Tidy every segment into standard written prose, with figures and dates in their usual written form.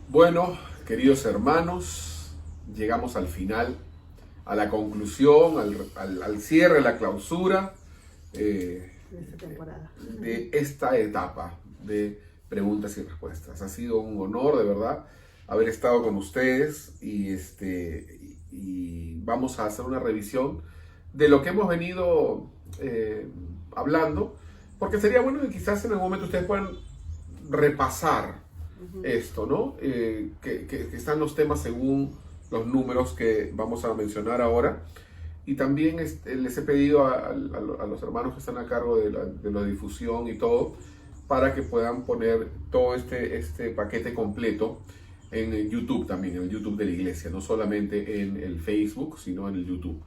Bueno, queridos hermanos, llegamos al final, a la conclusión, al cierre, a la clausura de esta temporada. de esta etapa de preguntas y respuestas. Ha sido un honor, de verdad, haber estado con ustedes y vamos a hacer una revisión de lo que hemos venido hablando, porque sería bueno que quizás en algún momento ustedes puedan repasar esto, ¿no? Que están los temas según los números que vamos a mencionar ahora. Y también les he pedido a los hermanos que están a cargo de la difusión y todo, para que puedan poner todo este paquete completo en el YouTube también, en el YouTube de la iglesia, no solamente en el Facebook, sino en el YouTube,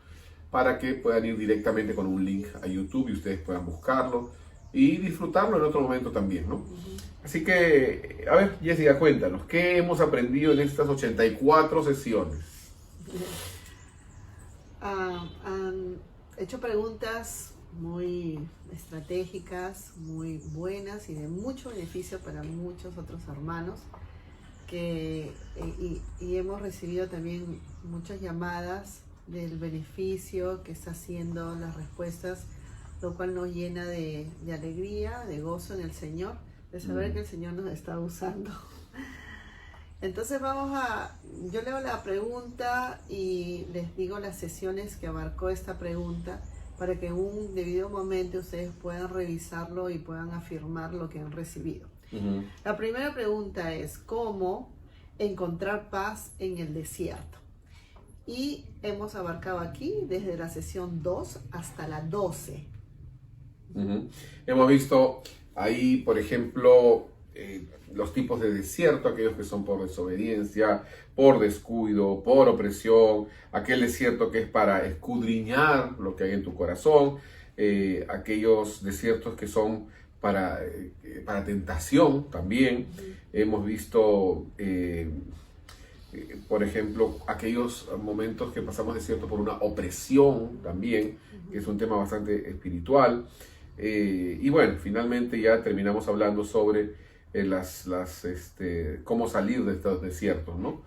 para que puedan ir directamente con un link a YouTube y ustedes puedan buscarlo y disfrutarlo en otro momento también, ¿no? Así que, a ver, Jessica, cuéntanos, ¿qué hemos aprendido en estas 84 sesiones? Han hecho preguntas muy estratégicas, muy buenas y de mucho beneficio para muchos otros hermanos y hemos recibido también muchas llamadas del beneficio que está haciendo las respuestas, lo cual nos llena de alegría, de gozo en el Señor, de saber que el Señor nos está usando. Entonces yo leo la pregunta y les digo las sesiones que abarcó esta pregunta para que en un debido momento ustedes puedan revisarlo y puedan afirmar lo que han recibido. La primera pregunta es ¿cómo encontrar paz en el desierto? Y hemos abarcado aquí desde la sesión 2 hasta la 12. Hemos visto ahí, por ejemplo, los tipos de desierto, aquellos que son por desobediencia, por descuido, por opresión, aquel desierto que es para escudriñar lo que hay en tu corazón, aquellos desiertos que son para tentación también. Hemos visto, por ejemplo, aquellos momentos que pasamos desierto por una opresión también, que es un tema bastante espiritual. Y bueno, finalmente ya terminamos hablando sobre cómo salir de estos desiertos, ¿no?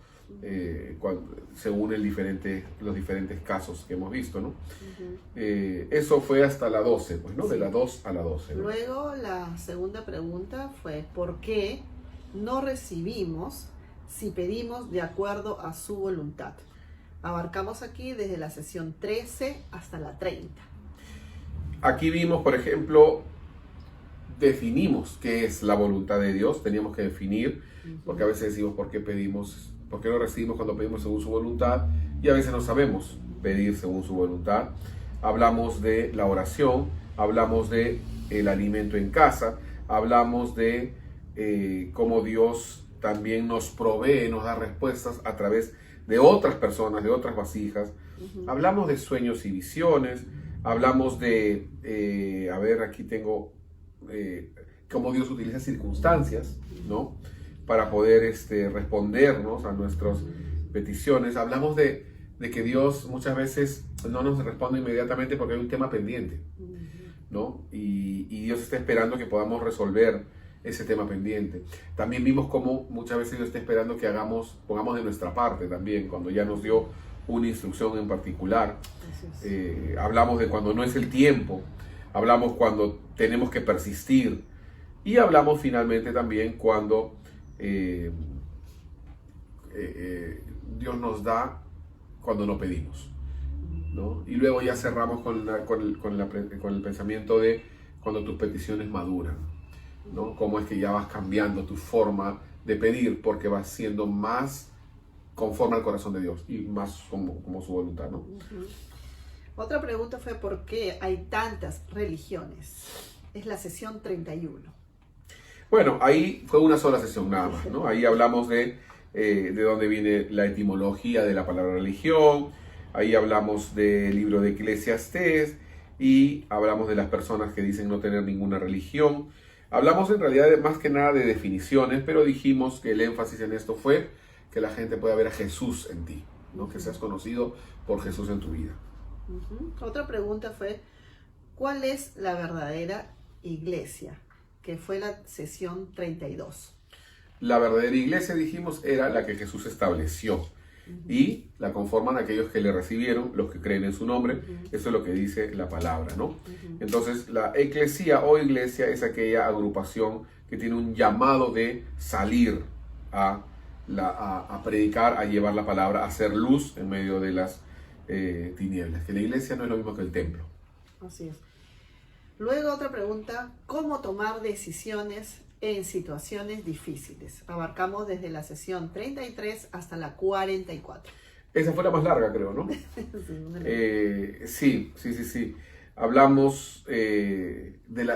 Según los diferentes casos que hemos visto, ¿no? Eso fue hasta la 12, pues, ¿no? Sí. De la 2 a la 12, ¿no? Luego la segunda pregunta fue ¿por qué no recibimos si pedimos de acuerdo a su voluntad? Abarcamos aquí desde la sesión 13 hasta la 30. Aquí vimos, por ejemplo, definimos qué es la voluntad de Dios. Teníamos que definir, porque a veces decimos por qué no recibimos cuando pedimos según su voluntad, y a veces no sabemos pedir según su voluntad. Hablamos de la oración, hablamos de el alimento en casa, hablamos de cómo Dios también nos provee, nos da respuestas a través de otras personas, de otras vasijas. Hablamos de sueños y visiones. Hablamos de, aquí tengo cómo Dios utiliza circunstancias, ¿no? Para poder respondernos a nuestras peticiones. Hablamos de que Dios muchas veces no nos responde inmediatamente porque hay un tema pendiente, ¿no? Y Dios está esperando que podamos resolver ese tema pendiente. También vimos cómo muchas veces Dios está esperando que pongamos de nuestra parte también, cuando ya nos dio una instrucción en particular. Hablamos de cuando no es el tiempo, hablamos cuando tenemos que persistir y hablamos finalmente también cuando Dios nos da cuando no pedimos, ¿no? Y luego ya cerramos con el pensamiento de cuando tus peticiones maduran, ¿no? Cómo es que ya vas cambiando tu forma de pedir porque vas siendo más conforme al corazón de Dios y más como su voluntad, ¿no? Otra pregunta fue ¿por qué hay tantas religiones? Es la sesión 31. Bueno, ahí fue una sola sesión nada más, ¿no? Ahí hablamos de dónde viene la etimología de la palabra religión, ahí hablamos del libro de Eclesiastés y hablamos de las personas que dicen no tener ninguna religión. Hablamos en realidad más que nada de definiciones, pero dijimos que el énfasis en esto fue que la gente pueda ver a Jesús en ti, ¿no? Que seas conocido por Jesús en tu vida. Otra pregunta fue, ¿cuál es la verdadera iglesia? Que fue la sesión 32. La verdadera iglesia, dijimos, era la que Jesús estableció. Y la conforman aquellos que le recibieron, los que creen en su nombre. Eso es lo que dice la palabra, ¿no? Entonces, la eclesía o iglesia es aquella agrupación que tiene un llamado de salir a predicar, a llevar la palabra, a hacer luz en medio de las tinieblas. Que la iglesia no es lo mismo que el templo. Así es. Luego otra pregunta, ¿cómo tomar decisiones en situaciones difíciles? Abarcamos desde la sesión 33 hasta la 44. Esa fue la más larga, creo, ¿no? Sí. Hablamos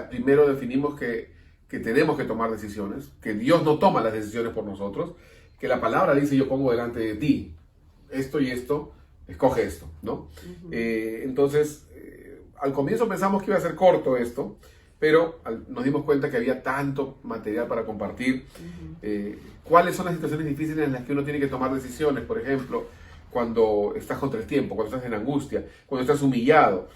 primero definimos que tenemos que tomar decisiones, que Dios no toma las decisiones por nosotros, que la palabra dice: yo pongo delante de ti esto y esto, escoge esto, ¿no? Entonces, al comienzo pensamos que iba a ser corto esto, pero nos dimos cuenta que había tanto material para compartir. ¿Cuáles son las situaciones difíciles en las que uno tiene que tomar decisiones? Por ejemplo, cuando estás contra el tiempo, cuando estás en angustia, cuando estás humillado,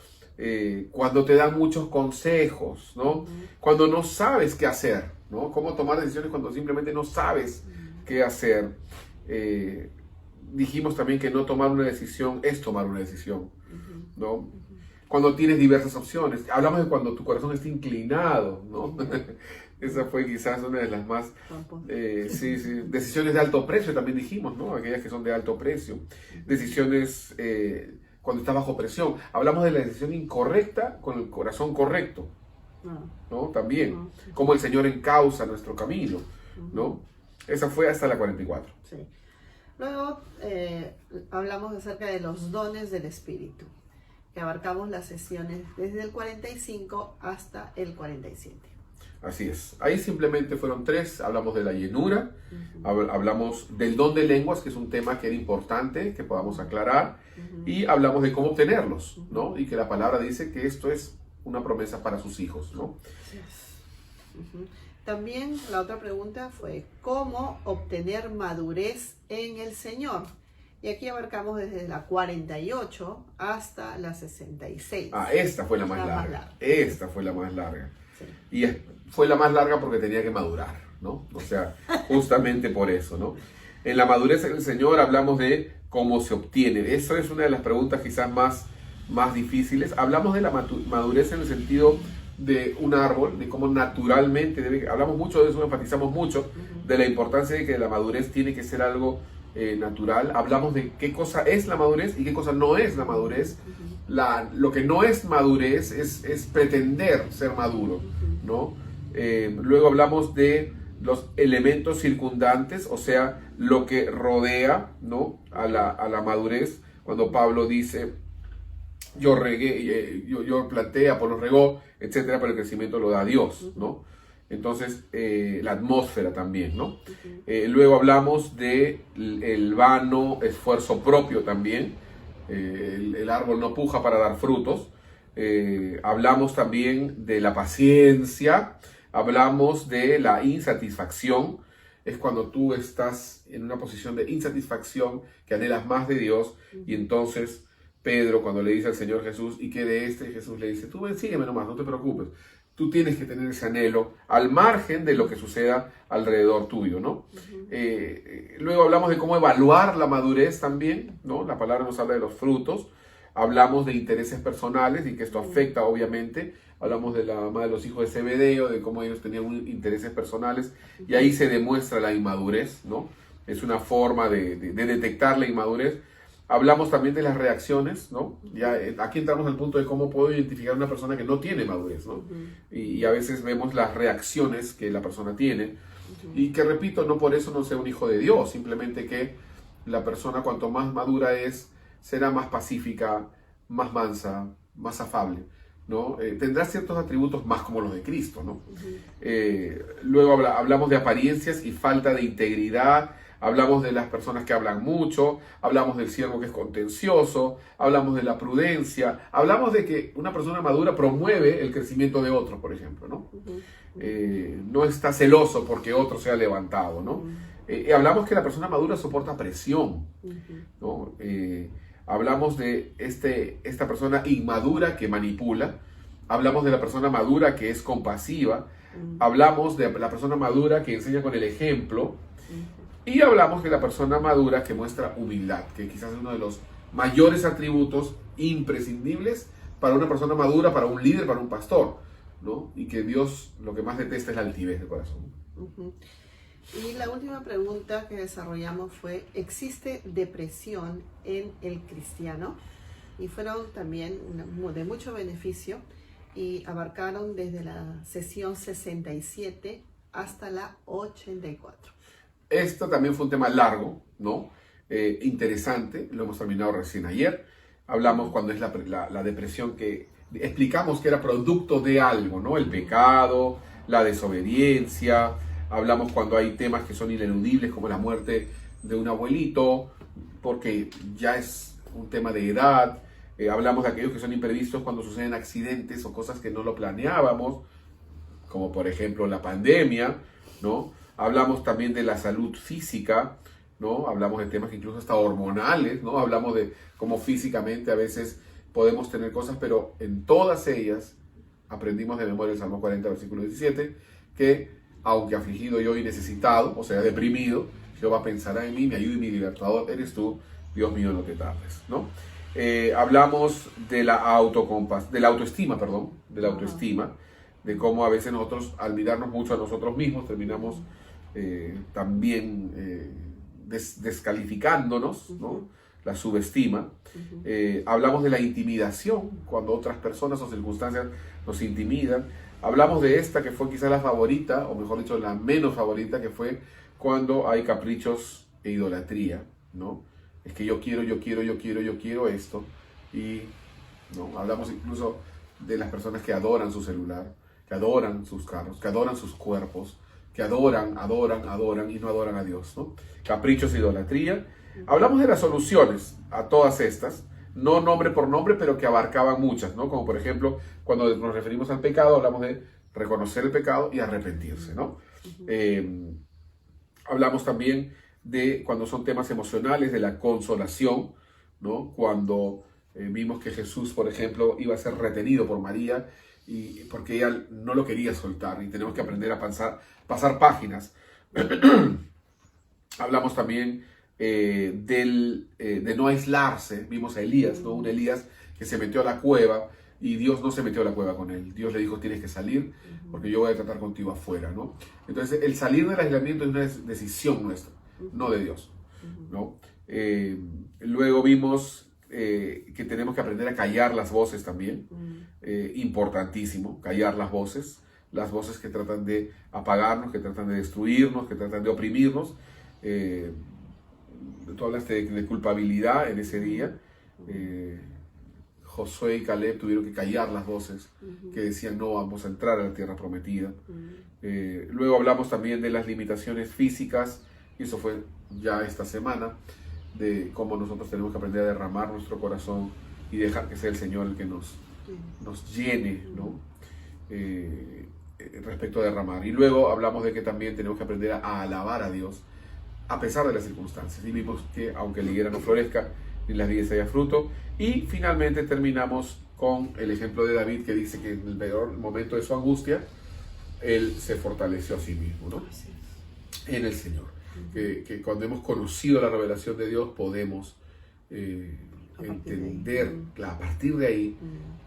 cuando te dan muchos consejos, ¿no? Cuando no sabes qué hacer, ¿no? Cómo tomar decisiones cuando simplemente no sabes qué hacer. Dijimos también que no tomar una decisión es tomar una decisión, ¿no? Cuando tienes diversas opciones. Hablamos de cuando tu corazón está inclinado, ¿no? Esa fue quizás una de las más... Decisiones de alto precio también dijimos, ¿no? Aquellas que son de alto precio. Decisiones cuando estás bajo presión. Hablamos de la decisión incorrecta con el corazón correcto, ¿no? También. Cómo el Señor encausa nuestro camino, ¿no? Esa fue hasta la 44. Sí. Luego hablamos acerca de los dones del Espíritu, que abarcamos las sesiones desde el 45 hasta el 47. Así es. Ahí simplemente fueron 3. Hablamos de la llenura, hablamos del don de lenguas, que es un tema que era importante que podamos aclarar, y hablamos de cómo obtenerlos, ¿no? Y que la palabra dice que esto es una promesa para sus hijos, ¿no? También la otra pregunta fue ¿cómo obtener madurez en el Señor? Y aquí abarcamos desde la 48 hasta la 66. Esta fue la más larga. Esta fue la más larga. Sí. Y fue la más larga porque tenía que madurar, ¿no? O sea, justamente por eso, ¿no? En la madurez en el Señor hablamos de cómo se obtiene. Eso es una de las preguntas quizás más difíciles. Hablamos de la madurez en el sentido de un árbol, de cómo naturalmente debe... Hablamos mucho de eso, enfatizamos mucho de la importancia de que la madurez tiene que ser algo natural. Hablamos de qué cosa es la madurez y qué cosa no es la madurez. Lo que no es madurez es pretender ser maduro, ¿no? Luego hablamos de los elementos circundantes, o sea, lo que rodea, ¿no? a la madurez. Cuando Pablo dice: yo regué, yo planté, Apolo regó, etcétera, pero el crecimiento lo da Dios, ¿no? Entonces, la atmósfera también, ¿no? Luego hablamos de el vano esfuerzo propio también. El árbol no puja para dar frutos. Hablamos también de la paciencia. Hablamos de la insatisfacción. Es cuando tú estás en una posición de insatisfacción, que anhelas más de Dios. Y entonces Pedro, cuando le dice al Señor Jesús: ¿y qué de este? Jesús le dice: tú ven, sígueme nomás, no te preocupes. Tú tienes que tener ese anhelo al margen de lo que suceda alrededor tuyo, ¿no? Luego hablamos de cómo evaluar la madurez también, ¿no? La palabra nos habla de los frutos. Hablamos de intereses personales y que esto afecta, obviamente. Hablamos de la mamá de los hijos de Zebedeo, de cómo ellos tenían intereses personales. Y ahí se demuestra la inmadurez, ¿no? Es una forma de detectar la inmadurez. Hablamos también de las reacciones, ¿no? Ya aquí entramos al punto de cómo puedo identificar a una persona que no tiene madurez, ¿no? Y a veces vemos las reacciones que la persona tiene. Y que, repito, no por eso no sea un hijo de Dios, simplemente que la persona, cuanto más madura es, será más pacífica, más mansa, más afable, ¿no? Tendrá ciertos atributos más como los de Cristo, ¿no? Luego hablamos de apariencias y falta de integridad. Hablamos de las personas que hablan mucho, hablamos del siervo que es contencioso, hablamos de la prudencia, hablamos de que una persona madura promueve el crecimiento de otros, por ejemplo, ¿no? No está celoso porque otro sea levantado, ¿no? Hablamos que la persona madura soporta presión, ¿no? Hablamos de esta persona inmadura que manipula. Hablamos de la persona madura que es compasiva. Hablamos de la persona madura que enseña con el ejemplo. Y hablamos de la persona madura que muestra humildad, que quizás es uno de los mayores atributos imprescindibles para una persona madura, para un líder, para un pastor, ¿no? Y que Dios lo que más detesta es la altivez de corazón. Y la última pregunta que desarrollamos fue, ¿existe depresión en el cristiano? Y fueron también de mucho beneficio y abarcaron desde la sesión 67 hasta la 84. Esto también fue un tema largo, ¿no? Interesante, lo hemos terminado recién ayer. Hablamos cuando es la depresión que explicamos que era producto de algo, ¿no? El pecado, la desobediencia. Hablamos cuando hay temas que son ineludibles, como la muerte de un abuelito, porque ya es un tema de edad. Hablamos de aquellos que son imprevistos cuando suceden accidentes o cosas que no lo planeábamos, como por ejemplo la pandemia, ¿no? Hablamos también de la salud física, ¿no? Hablamos de temas que incluso hasta hormonales, ¿no? Hablamos de cómo físicamente a veces podemos tener cosas, pero en todas ellas aprendimos de memoria el Salmo 40, versículo 17, que aunque afligido yo y necesitado, o sea, deprimido, Jehová pensará en mí, mi ayuda y mi libertador eres tú, Dios mío, no te tardes, ¿no? Hablamos de la autoestima, de cómo a veces nosotros, al mirarnos mucho a nosotros mismos, terminamos también descalificándonos, ¿no? La subestima. Hablamos de la intimidación, cuando otras personas o circunstancias nos intimidan. Hablamos de esta que fue quizá la favorita, o mejor dicho, la menos favorita, que fue cuando hay caprichos e idolatría, ¿no? Es que yo quiero esto. Y ¿no? Hablamos incluso de las personas que adoran su celular, que adoran sus carros, que adoran sus cuerpos, que adoran y no adoran a Dios, ¿no? Caprichos e idolatría. Hablamos de las soluciones a todas estas, no nombre por nombre, pero que abarcaban muchas, ¿no? Como por ejemplo, cuando nos referimos al pecado, hablamos de reconocer el pecado y arrepentirse, ¿no? Hablamos también de cuando son temas emocionales, de la consolación, ¿no? Cuando vimos que Jesús, por ejemplo, iba a ser retenido por María y porque ella no lo quería soltar y tenemos que aprender a pasar páginas. Hablamos también de no aislarse. Vimos a Elías, ¿no? Un Elías que se metió a la cueva y Dios no se metió a la cueva con él. Dios le dijo, tienes que salir porque yo voy a tratar contigo afuera, ¿no? Entonces, el salir del aislamiento es una decisión nuestra, no de Dios, ¿no? Luego vimos que tenemos que aprender a callar las voces también. Importantísimo, callar las voces que tratan de apagarnos, que tratan de destruirnos, que tratan de oprimirnos. Tú hablaste de culpabilidad en ese día. Josué y Caleb tuvieron que callar las voces que decían no vamos a entrar a la tierra prometida. Luego hablamos también de las limitaciones físicas, y eso fue ya esta semana, de cómo nosotros tenemos que aprender a derramar nuestro corazón y dejar que sea el Señor el que nos llene, ¿no? Respecto a derramar. Y luego hablamos de que también tenemos que aprender a alabar a Dios a pesar de las circunstancias. Y vimos que aunque la higuera no florezca, ni las vides haya fruto. Y finalmente terminamos con el ejemplo de David, que dice que en el peor momento de su angustia, él se fortaleció a sí mismo, ¿no? En el Señor. Que cuando hemos conocido la revelación de Dios, podemos entender a partir de ahí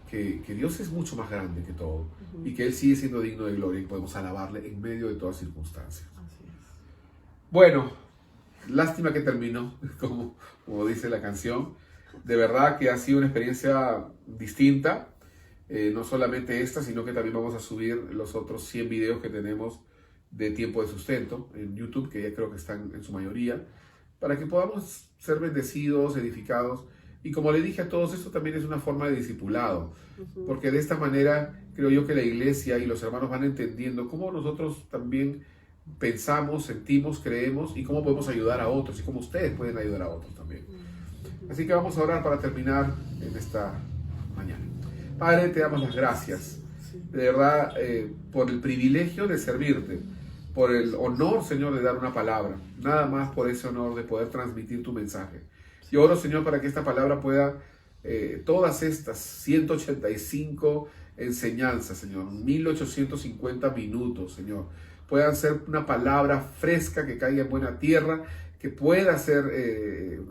que Dios es mucho más grande que todo y que Él sigue siendo digno de gloria y podemos alabarle en medio de todas circunstancias. Bueno, lástima que terminó, como dice la canción. De verdad que ha sido una experiencia distinta, no solamente esta, sino que también vamos a subir los otros 100 videos que tenemos de Tiempo de Sustento en YouTube, que ya creo que están en su mayoría, para que podamos ser bendecidos, edificados. Y como le dije a todos, esto también es una forma de discipulado, porque de esta manera creo yo que la iglesia y los hermanos van entendiendo cómo nosotros también pensamos, sentimos, creemos y cómo podemos ayudar a otros y cómo ustedes pueden ayudar a otros también. Así que vamos a orar para terminar en esta mañana. Padre, te damos las gracias, de verdad, por el privilegio de servirte, por el honor, Señor, de dar una palabra, nada más por ese honor de poder transmitir tu mensaje. Yo oro, Señor, para que esta palabra pueda, todas estas 185 enseñanzas, Señor, 1850 minutos, Señor, puedan ser una palabra fresca que caiga en buena tierra, que pueda ser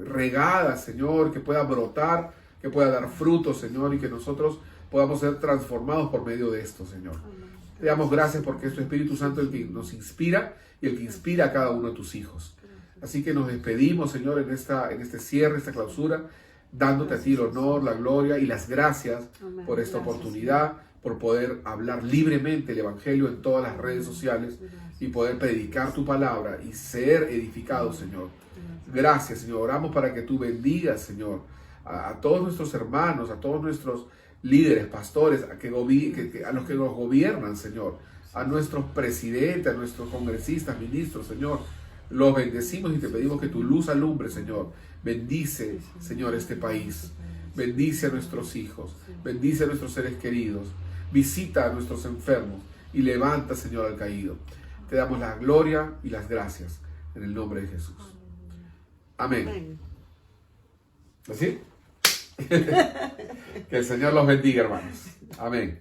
regada, Señor, que pueda brotar, que pueda dar frutos, Señor, y que nosotros podamos ser transformados por medio de esto, Señor. Te damos gracias porque es tu Espíritu Santo el que nos inspira y el que inspira a cada uno de tus hijos. Así que nos despedimos, Señor, en este cierre, esta clausura, dándote a ti el honor, la gloria y las gracias por esta oportunidad, por poder hablar libremente el Evangelio en todas las redes sociales y poder predicar tu palabra y ser edificados, Señor. Gracias, Señor. Oramos para que tú bendigas, Señor, a todos nuestros hermanos, a todos nuestros líderes, pastores, a los que nos gobiernan, Señor, a nuestros presidentes, a nuestros congresistas, ministros, Señor. Los bendecimos y te pedimos que tu luz alumbre, Señor. Bendice, Señor, este país. Bendice a nuestros hijos. Bendice a nuestros seres queridos. Visita a nuestros enfermos y levanta, Señor, al caído. Te damos la gloria y las gracias en el nombre de Jesús. Amén. ¿Así? Que el Señor los bendiga, hermanos. Amén.